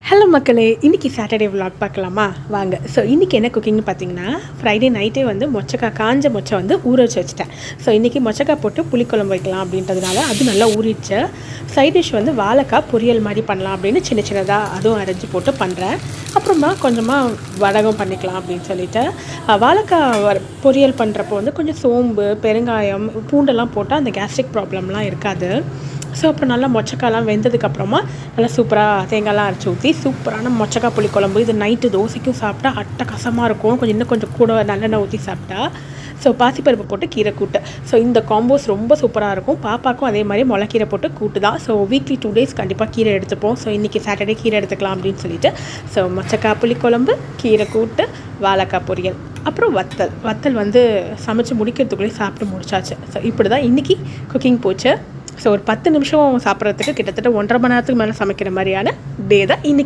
Hello மக்களே, இன்றைக்கி Saturday vlog பார்க்கலாமா வாங்க. ஸோ இன்றைக்கி என்ன குக்கிங்னு பார்த்தீங்கன்னா, ஃப்ரைடே நைட்டே வந்து காஞ்ச மொச்சை வந்து ஊற வச்சு வச்சுட்டேன். ஸோ இன்றைக்கி மொச்சக்காய் போட்டு புளிக்குழம்பு வைக்கலாம் அப்படின்றதுனால அது நல்லா ஊறிடுச்சு. சைட் டிஷ் வந்து வாழைக்காய் பொரியல் மாதிரி பண்ணலாம் அப்படின்னு சின்ன சின்னதாக அதுவும் அரைஞ்சி போட்டு பண்ணுறேன். அப்புறமா கொஞ்சமாக வடகம் பண்ணிக்கலாம் அப்படின்னு சொல்லிட்டு வாழைக்காய் பொரியல் பண்ணுறப்போ வந்து கொஞ்சம் சோம்பு, பெருங்காயம், பூண்டெல்லாம் போட்டால் அந்த கேஸ்ட்ரிக் ப்ராப்ளம்லாம் இருக்காது. ஸோ அப்புறம் நல்லா மொச்சக்காய்லாம் வெந்ததுக்கப்புறமா நல்லா சூப்பராக தேங்காய்லாம் அரைச்சி ஊற்றி சூப்பரான மொச்சக்காய் புளிக்குழம்பு. இது நைட்டு தோசைக்கும் சாப்பிட்டா அட்டகாசமாக இருக்கும். இன்னும் கொஞ்சம் கூட நல்லெண்ணெய் ஊற்றி சாப்பிட்டா. ஸோ பாசிப்பருப்பு போட்டு கீரை கூட்டு. ஸோ இந்த காம்போஸ் ரொம்ப சூப்பராக இருக்கும். பாப்பாக்கும் அதே மாதிரி முளைக்கீரை போட்டு கூட்டு தான். ஸோ வீக்லி 2 days கண்டிப்பாக கீரை எடுத்துப்போம். ஸோ இன்றைக்கி சாட்டர்டே கீரை எடுத்துக்கலாம் அப்படின்னு சொல்லிட்டு ஸோ மொச்சக்காய் புளிக்குழம்பு, கீரை கூட்டு, வாழைக்காய் பொரியல், அப்புறம் வத்தல் வந்து சமைச்சு முடிக்கிறதுக்குள்ளேயே சாப்பிட்டு முடிச்சாச்சு. ஸோ இப்படி தான் இன்றைக்கி குக்கிங் போச்சு. ஸோ ஒரு 10 நிமிஷம் சாப்பிட்றதுக்கு கிட்டத்தட்ட 1.5 மணி நேரத்துக்கு மேலே சமைக்கிற மாதிரியான டே தான் இன்றைக்கி.